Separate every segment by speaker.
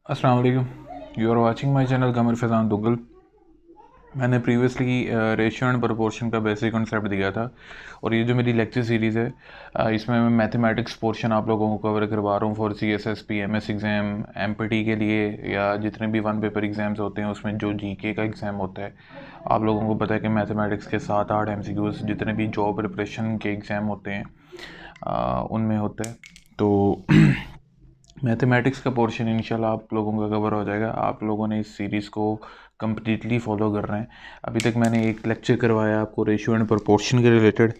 Speaker 1: अस्सलाम वालेकुम। You are watching my channel Qamar Faizan Duggal. मैंने प्रीवियसली रेशियो एंड प्रोपोर्शन का बेसिक कॉन्सेप्ट दिया था और ये जो मेरी लेक्चर सीरीज़ है इसमें मैं मैथमेटिक्स पोर्शन आप लोगों को कवर करवा रहा हूँ for CSSP MS exam, MPT के लिए या जितने भी वन पेपर एग्ज़ाम्स होते हैं उसमें जो GK का एग्ज़ाम होता है। आप लोगों को पता है कि मैथमेटिक्स के 7-8 MCQs जितने भी जॉब प्रिपरेशन के एग्ज़ाम होते हैं उनमें होता है। तो मैथमेटिक्स का पोर्शन इंशाल्लाह आप लोगों का कवर हो जाएगा। आप लोगों ने इस सीरीज़ को कम्प्लीटली फॉलो कर रहे हैं। अभी तक मैंने एक लेक्चर करवाया आपको रेशियो एंड प्रोपोर्शन के रिलेटेड।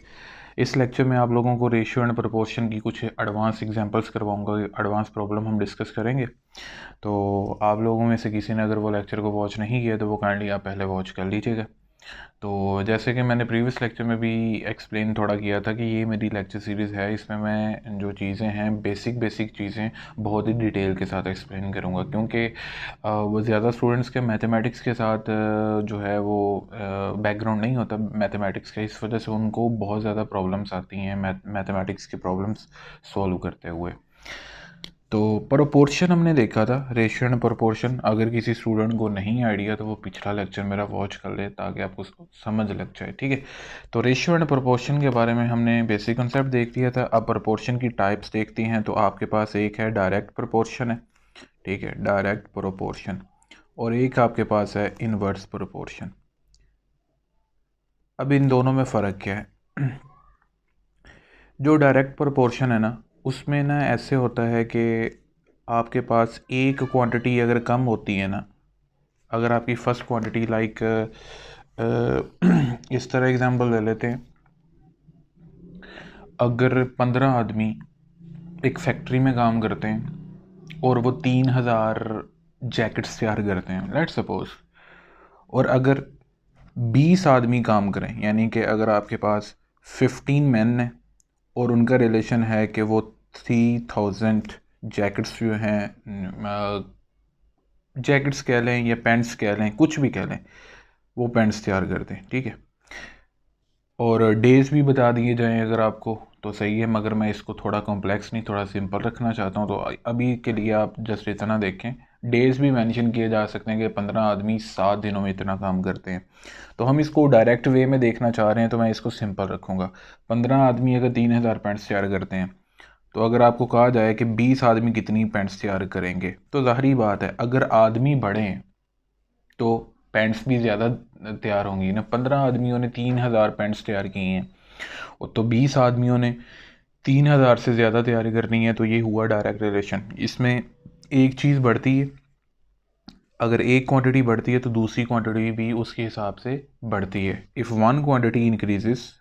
Speaker 1: इस लेक्चर में आप लोगों को रेशियो एंड प्रोपोर्शन की कुछ एडवांस एग्जांपल्स करवाऊंगा, एडवांस प्रॉब्लम हम डिस्कस करेंगे। तो आप लोगों में से किसी ने अगर वो लेक्चर को वॉच नहीं किया तो वो काइंडली आप पहले वॉच कर लीजिएगा। तो जैसे कि मैंने प्रीवियस लेक्चर में भी एक्सप्लेन थोड़ा किया था कि ये मेरी लेक्चर सीरीज़ है, इसमें मैं जो चीज़ें हैं बेसिक चीज़ें बहुत ही डिटेल के साथ एक्सप्लेन करूँगा, क्योंकि वो ज़्यादा स्टूडेंट्स के मैथमेटिक्स के साथ जो है वो बैकग्राउंड नहीं होता मैथमेटिक्स का, इस वजह से उनको बहुत ज़्यादा प्रॉब्लम्स आती हैं मैथमेटिक्स की प्रॉब्लम्स सॉल्व करते हुए। तो प्रोपोर्शन हमने देखा था, रेशियो एंड प्रोपोर्शन। अगर किसी स्टूडेंट को नहीं आइडिया तो वो पिछला लेक्चर मेरा वॉच कर ले ताकि आपको समझ लग जाए, ठीक है। तो रेशियो एंड प्रोपोर्शन के बारे में हमने बेसिक कंसेप्ट देख लिया था। अब प्रोपोर्शन की टाइप्स देखती हैं तो आपके पास एक है डायरेक्ट प्रोपोर्शन है, ठीक है, डायरेक्ट प्रोपोर्शन, और एक आपके पास है इनवर्स प्रोपोर्शन। अब इन दोनों में फ़र्क क्या है? जो डायरेक्ट प्रोपोर्शन है ना, उसमें ना ऐसे होता है कि आपके पास एक क्वांटिटी अगर कम होती है ना, अगर आपकी फ़र्स्ट क्वांटिटी लाइक इस तरह एग्जांपल ले लेते हैं। अगर 15 आदमी एक फैक्ट्री में काम करते हैं और वो 3000 जैकेट्स तैयार करते हैं, लेट्स सपोज, और अगर 20 आदमी काम करें, यानी कि अगर आपके पास 15 मैन हैं और उनका रिलेशन है कि वो 3000 जैकेट्स जो हैं, जैकेट्स कह लें या पैंट्स कह लें, कुछ भी कह लें, वो पैंट्स तैयार कर दें, ठीक है। और डेज़ भी बता दिए जाएं अगर आपको तो सही है, मगर मैं इसको थोड़ा कॉम्प्लेक्स नहीं, थोड़ा सिंपल रखना चाहता हूँ। तो अभी के लिए आप जस्ट इतना देखें, डेज़ भी मेंशन किए जा सकते हैं कि 15 आदमी 7 दिनों में इतना काम करते हैं। तो हम इसको डायरेक्ट वे में देखना चाह रहे हैं तो मैं इसको सिंपल रखूँगा। 15 आदमी अगर 3000 पैंट्स तैयार करते हैं, तो अगर आपको कहा जाए कि 20 आदमी कितनी पैंट्स तैयार करेंगे, तो ज़ाहिरी बात है अगर आदमी बढ़ें तो पैंट्स भी ज़्यादा तैयार होंगी ना। 15 आदमियों ने 3000 पैंट्स तैयार की हैं और तो 20 आदमियों ने 3000 से ज़्यादा तैयारी करनी है, तो ये हुआ डायरेक्ट रिलेशन। इसमें एक चीज़ बढ़ती है, अगर एक क्वांटिटी बढ़ती है तो दूसरी क्वांटिटी भी उसके हिसाब से बढ़ती है। इफ़ वन क्वांटिटी इंक्रीजेस,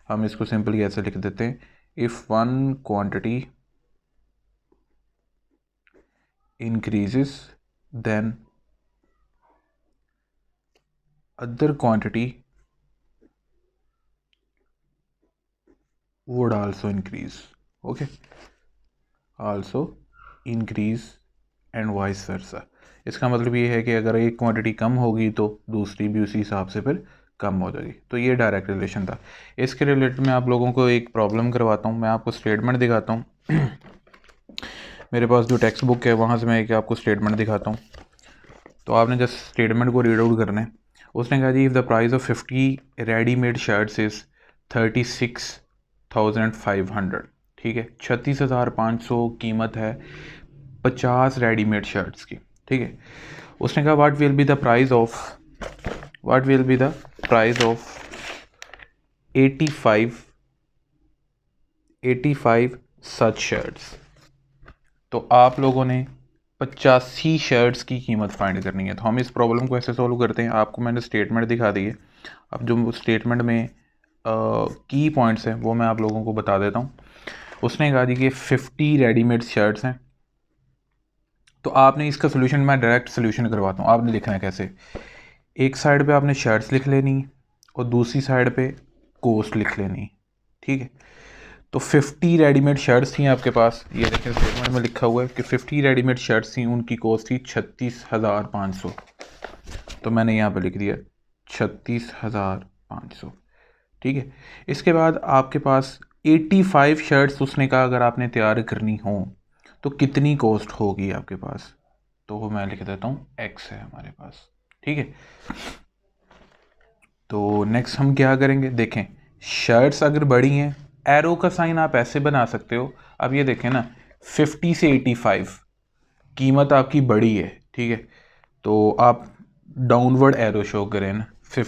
Speaker 1: हम इसको सिंपली ऐसे लिख देते हैं, if one quantity increases then other quantity would also increase, okay, also increase and vice versa। इसका मतलब ये है कि अगर एक क्वांटिटी कम होगी तो दूसरी भी उसी हिसाब से फिर कम हो जाएगी। तो ये डायरेक्ट रिलेशन था। इसके रिलेटेड मैं आप लोगों को एक प्रॉब्लम करवाता हूँ, मैं आपको स्टेटमेंट दिखाता हूँ। मेरे पास जो टेक्स्ट बुक है वहाँ से मैं एक आपको स्टेटमेंट दिखाता हूँ। तो आपने जस्ट स्टेटमेंट को रीड आउट करना है। उसने कहा जी, if the price of 50 readymade shirts is 36,500, ठीक है, 36,500 कीमत है 50 रेडीमेड शर्ट्स की, ठीक है। उसने कहा what will be the price of 85 such shirts. तो आप लोगों ने 85 शर्ट्स की कीमत फाइंड करनी है। तो हम इस प्रॉब्लम को ऐसे सॉल्व करते हैं। आपको मैंने स्टेटमेंट दिखा दी है, अब जो स्टेटमेंट में की पॉइंट्स हैं वो मैं आप लोगों को बता देता हूँ। उसने कहा जी कि 50 रेडीमेड शर्ट्स हैं, तो आपने इसका सोल्यूशन, मैं डायरेक्ट सोल्यूशन करवाता हूँ। आपने लिखना है कैसे, एक साइड पे आपने शर्ट्स लिख लेनी और दूसरी साइड पे कॉस्ट लिख लेनी, ठीक है। तो 50 रेडीमेड शर्ट्स थी आपके पास, ये देखें स्टेटमेंट में लिखा हुआ है कि 50 रेडीमेड शर्ट्स थी, उनकी कॉस्ट थी 36,500। तो मैंने यहाँ पे लिख दिया 36,500, ठीक है। इसके बाद आपके पास 85 शर्ट्स उसने कहा अगर आपने तैयार करनी हो तो कितनी कॉस्ट होगी आपके पास, तो मैं लिख देता हूँ x है हमारे पास, ठीक है। तो नेक्स्ट हम क्या करेंगे, देखें शर्ट्स अगर बड़ी हैं, एरो का साइन आप ऐसे बना सकते हो। अब ये देखें ना, 50 से 85 कीमत आपकी बड़ी है, ठीक है, तो आप डाउनवर्ड एरो शो करें ना, फिर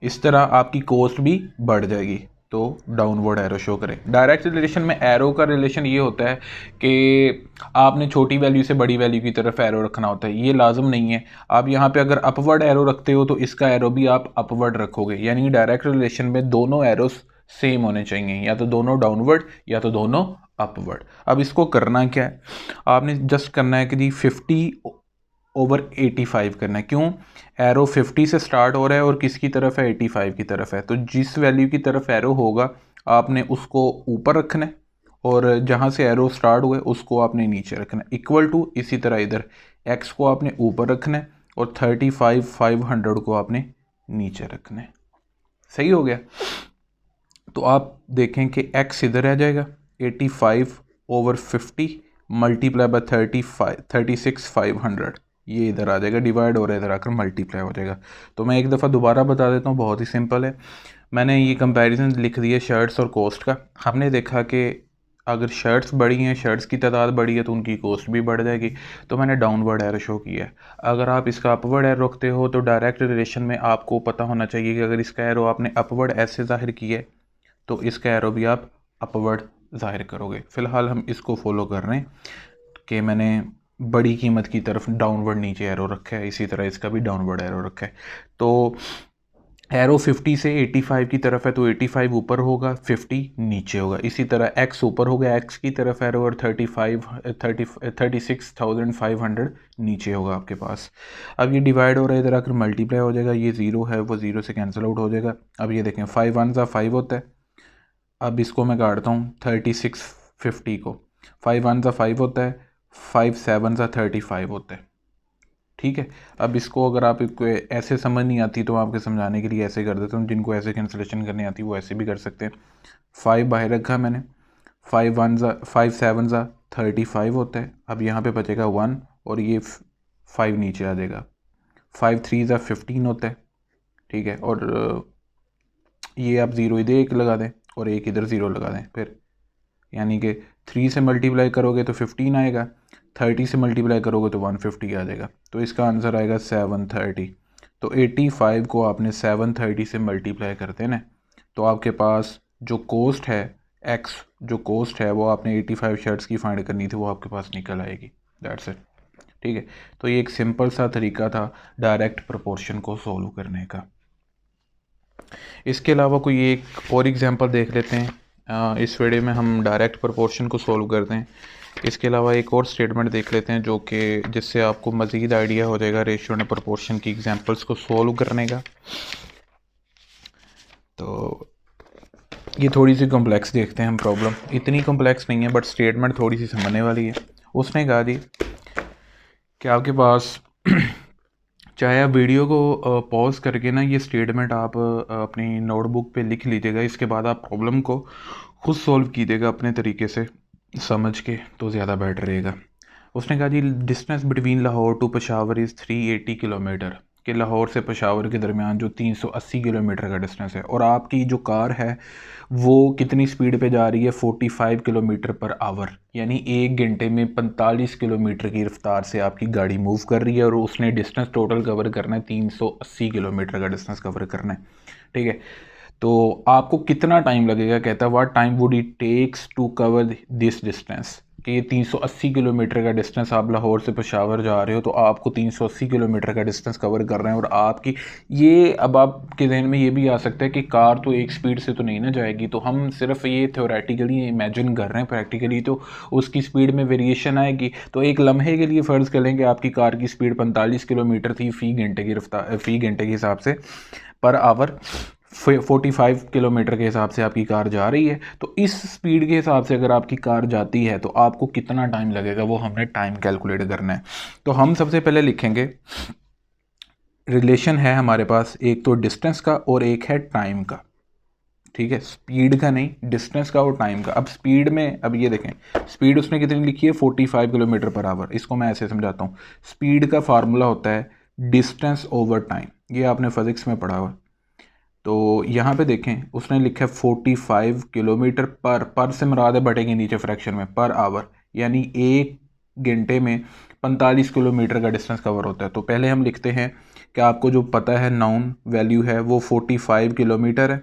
Speaker 1: इस तरह आपकी कॉस्ट भी बढ़ जाएगी, तो डाउनवर्ड एरो शो करें। डायरेक्ट रिलेशन में एरो का रिलेशन ये होता है कि आपने छोटी वैल्यू से बड़ी वैल्यू की तरफ एरो रखना होता है, ये लाजम नहीं है। आप यहाँ पे अगर अपवर्ड एरो रखते हो तो इसका एरो भी आप अपवर्ड रखोगे, यानी डायरेक्ट रिलेशन में दोनों एरोस सेम होने चाहिए, या तो दोनों डाउनवर्ड या तो दोनों अपवर्ड। अब इसको करना क्या है, आपने जस्ट करना है कि जी 50/85 करना है। क्यों, एरो 50 से स्टार्ट हो रहा है और किसकी तरफ है, 85 की तरफ है, तो जिस वैल्यू की तरफ एरो होगा आपने उसको ऊपर रखना है, और जहाँ से एरो स्टार्ट हुए उसको आपने नीचे रखना है, इक्वल टू। इसी तरह इधर एक्स को आपने ऊपर रखना है और 35,500 को आपने नीचे रखना है। सही हो गया। तो आप देखें कि एक्स इधर आ जाएगा, 85/50 मल्टीप्लाई बाय 36,500, ये इधर आ जाएगा, डिवाइड हो रहा है, इधर आकर मल्टीप्लाई हो जाएगा। तो मैं एक दफ़ा दोबारा बता देता हूँ, बहुत ही सिंपल है। मैंने ये कंपैरिजन लिख दिया शर्ट्स और कॉस्ट का। हमने देखा कि अगर शर्ट्स बड़ी हैं, शर्ट्स की तादाद बड़ी है, तो उनकी कॉस्ट भी बढ़ जाएगी, तो मैंने डाउनवर्ड एरो शो किया है। अगर आप इसका अपवर्ड एरो रखते हो तो डायरेक्ट रिलेशन में आपको पता होना चाहिए कि अगर इसका एरो आपने अपवर्ड ऐसे ज़ाहिर किया है तो इसका एरो भी आप अपवर्ड ज़ाहिर करोगे। फ़िलहाल हम इसको फॉलो कर रहे हैं कि मैंने बड़ी कीमत की तरफ डाउनवर्ड नीचे एरो रखा है, इसी तरह इसका भी डाउनवर्ड एरो रखा है। तो एरो 50 से 85 की तरफ है तो 85 ऊपर होगा, 50 नीचे होगा। इसी तरह एक्स ऊपर हो गया, एक्स की तरफ एरो, और 36,500 नीचे होगा आपके पास। अब ये डिवाइड हो रहा है, इधर आकर मल्टीप्लाई हो जाएगा, ये ज़ीरो है वो ज़ीरो से कैंसिल आउट हो जाएगा। अब ये देखें 5 1 5 होता है। अब इसको मैं काटता हूँ 3650 को, 5 1 5 होता है, 5 7 35 होता है, ठीक है। अब इसको अगर आप ऐसे समझ नहीं आती तो मैं आपके समझाने के लिए ऐसे कर देता हूँ, जिनको ऐसे कैंसिलेशन करनी आती है वो ऐसे भी कर सकते हैं। 5 बाहर रखा मैंने, 5 7 35 होता है। अब यहाँ पे बचेगा 1 और ये 5 नीचे आ जाएगा, 5 3 15 होता है, ठीक है। और ये आप ज़ीरो इधर एक लगा दें और एक इधर ज़ीरो लगा दें, फिर यानी कि 3 से मल्टीप्लाई करोगे तो 15 आएगा, 30 से मल्टीप्लाई करोगे तो 150 आ जाएगा। तो इसका आंसर आएगा 730। तो 85 को आपने 730 से मल्टीप्लाई करते हैं ना, तो आपके पास जो कॉस्ट है, एक्स जो कॉस्ट है वो आपने 85 शर्ट्स की फाइंड करनी थी, वो आपके पास निकल आएगी। दैट्स इट, ठीक है। तो ये एक सिंपल सा तरीका था डायरेक्ट प्रोपोर्शन को सोल्व करने का। इसके अलावा कोई एक और एग्जांपल देख लेते हैं। इस वीडियो में हम डायरेक्ट प्रोपोर्शन को सोल्व करते हैं। इसके अलावा एक और स्टेटमेंट देख लेते हैं जो कि जिससे आपको मज़ीद आइडिया हो जाएगा रेशियो एंड प्रोपोर्शन की एग्जांपल्स को सोल्व करने का। तो ये थोड़ी सी कॉम्प्लेक्स देखते हैं हम प्रॉब्लम, इतनी कॉम्प्लेक्स नहीं है बट स्टेटमेंट थोड़ी सी समझने वाली है। उसने कहा जी कि आपके पास चाहे आप वीडियो को पॉज करके ना ये स्टेटमेंट आप अपनी नोटबुक पे लिख लीजिएगा, इसके बाद आप प्रॉब्लम को खुद सॉल्व कीजिएगा अपने तरीके से समझ के, तो ज़्यादा बेटर रहेगा। उसने कहा जी distance between Lahore to Peshawar is 380 kilometre, कि लाहौर से पेशावर के दरमियान जो 380 किलोमीटर का डिस्टेंस है, और आपकी जो कार है वो कितनी स्पीड पे जा रही है, 45 किलोमीटर पर आवर, यानी 1 घंटे में 45 किलोमीटर की रफ्तार से आपकी गाड़ी मूव कर रही है, और उसने डिस्टेंस टोटल कवर करना है 380 किलोमीटर का डिस्टेंस कवर करना है, ठीक है। तो आपको कितना टाइम लगेगा, कहता है what time would it takes to cover this distance, कि ये 380 किलोमीटर का डिस्टेंस, आप लाहौर से पेशावर जा रहे हो तो आपको 380 किलोमीटर का डिस्टेंस कवर कर रहे हैं, और आपकी ये, अब आपके जहन में ये भी आ सकता है कि कार तो एक स्पीड से तो नहीं ना जाएगी, तो हम सिर्फ ये थ्योरेटिकली इमेजिन कर रहे हैं, प्रैक्टिकली तो उसकी स्पीड में वेरिएशन आएगी। तो एक लम्हे के लिए फ़र्ज़ कर लेंगे आपकी कार की स्पीड 45 किलोमीटर थी फ़ी घंटे की रफ्तार, फ़ी घंटे के हिसाब से पर आवर 45 किलोमीटर के हिसाब से आपकी कार जा रही है। तो इस स्पीड के हिसाब से अगर आपकी कार जाती है तो आपको कितना टाइम लगेगा, वो हमने टाइम कैलकुलेट करना है। तो हम सबसे पहले लिखेंगे, रिलेशन है हमारे पास एक तो डिस्टेंस का और एक है टाइम का, ठीक है, स्पीड का नहीं, डिस्टेंस का और टाइम का। अब स्पीड में, अब ये देखें स्पीड उसने कितनी लिखी है 45 किलोमीटर पर आवर। इसको मैं ऐसे समझाता हूँ, स्पीड का फार्मूला होता है डिस्टेंस ओवर टाइम, ये आपने फिजिक्स में पढ़ा हुआ। तो यहाँ पे देखें उसने लिखा है 45 किलोमीटर पर से मुराद है बटे के नीचे फ्रैक्शन में पर आवर, यानी एक घंटे में 45 किलोमीटर का डिस्टेंस कवर होता है। तो पहले हम लिखते हैं कि आपको जो पता है नाउन वैल्यू है वो 45 किलोमीटर है,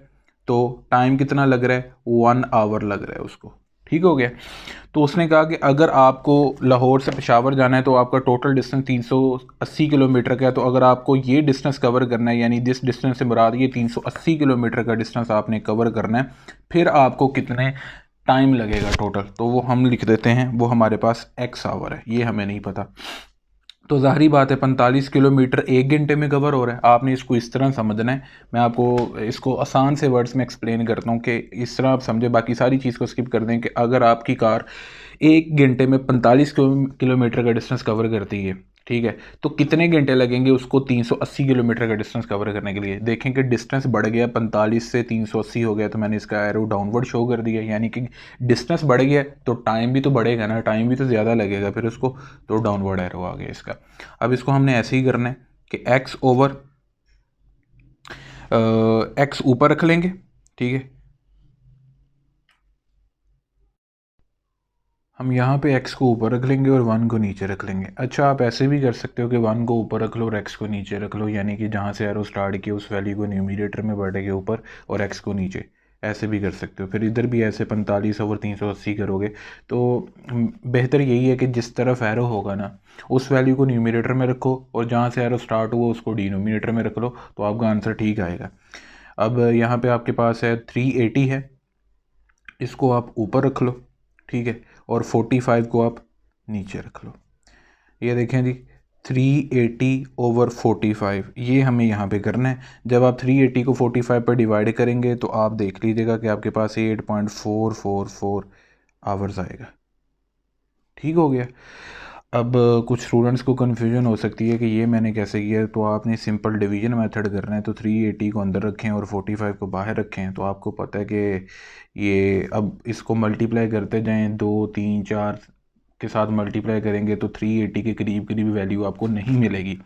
Speaker 1: तो टाइम कितना लग रहा है 1 आवर लग रहा है उसको। ठीक हो गया। तो उसने कहा कि अगर आपको लाहौर से पेशावर जाना है तो आपका टोटल डिस्टेंस 380 किलोमीटर का है। तो अगर आपको ये डिस्टेंस कवर करना है, यानी जिस डिस्टेंस से मुराद ये 380 किलोमीटर का डिस्टेंस आपने कवर करना है, फिर आपको कितने टाइम लगेगा टोटल, तो वो हम लिख देते हैं, वो हमारे पास x आवर है, ये हमें नहीं पता। तो ज़ाहरी बात है 45 किलोमीटर एक घंटे में कवर हो रहा है। आपने इसको इस तरह समझना है, मैं आपको इसको आसान से वर्ड्स में एक्सप्लेन करता हूँ कि इस तरह आप समझे, बाकी सारी चीज़ को स्किप कर दें। कि अगर आपकी कार एक घंटे में 45 किलोमीटर का डिस्टेंस कवर करती है, ठीक है, तो कितने घंटे लगेंगे उसको 380 किलोमीटर का डिस्टेंस कवर करने के लिए। देखें कि डिस्टेंस बढ़ गया, 45 से 380 हो गया, तो मैंने इसका एरो डाउनवर्ड शो कर दिया, यानी कि डिस्टेंस बढ़ गया तो टाइम भी तो बढ़ेगा ना, टाइम भी तो ज़्यादा लगेगा फिर उसको, तो डाउनवर्ड एरो आ गया इसका। अब इसको हमने ऐसे ही करना है कि एक्स ओवर एक्स ऊपर रख लेंगे, ठीक है, हम यहाँ पे x को ऊपर रख लेंगे और 1 को नीचे रख लेंगे। अच्छा, आप ऐसे भी कर सकते हो कि 1 को ऊपर रख लो और x को नीचे रख लो, यानी कि जहाँ से एरो स्टार्ट किया उस वैल्यू को न्यूमरेटर में बढ़ेंगे ऊपर और x को नीचे, ऐसे भी कर सकते हो। फिर इधर भी ऐसे 45 ओवर 380 करोगे तो बेहतर यही है कि जिस तरफ एरो होगा ना उस वैल्यू को न्यूमरेटर में रखो और जहाँ से एरो स्टार्ट हुआ उसको डिनोमिनेटर में रख लो, तो आपका आंसर ठीक आएगा। अब यहाँ पर आपके पास है 380 है, इसको आप ऊपर रख लो, ठीक है, और 45 को आप नीचे रख लो। ये देखें जी 380 ओवर 45, ये हमें यहाँ पे करना है। जब आप 380 को 45 पर डिवाइड करेंगे तो आप देख लीजिएगा कि आपके पास 8.444 आवर्स आएगा। ठीक हो गया। अब कुछ स्टूडेंट्स को कन्फ्यूजन हो सकती है कि ये मैंने कैसे किया, तो आपने सिंपल डिवीजन मेथड करना है। तो 380 को अंदर रखें और 45 को बाहर रखें, तो आपको पता है कि ये अब इसको मल्टीप्लाई करते जाएं, 2 3 4 के साथ मल्टीप्लाई करेंगे तो 380 के करीब करीब वैल्यू आपको नहीं मिलेगी।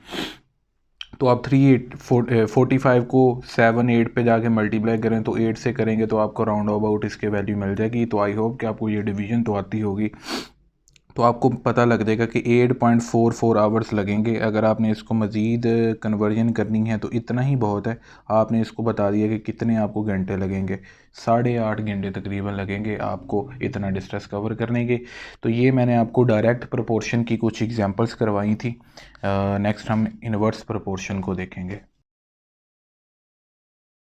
Speaker 1: तो आप 45 को 7 8 पे जाके मल्टीप्लाई करें तो 8 से करेंगे तो आपको राउंड अबाउट इसके वैल्यू मिल जाएगी। तो आई होप कि आपको ये डिवीजन तो आती होगी, तो आपको पता लग जाएगा कि 8.44 आवर्स लगेंगे। अगर आपने इसको मज़ीद कन्वर्जन करनी है तो इतना ही बहुत है। आपने इसको बता दिया कि कितने आपको घंटे लगेंगे, 8.5 घंटे तकरीबन लगेंगे आपको इतना डिस्टेंस कवर करने के। तो ये मैंने आपको डायरेक्ट प्रोपोर्शन की कुछ एग्जांपल्स करवाई थी। नेक्स्ट हम इन्वर्स प्रोपोर्शन को देखेंगे।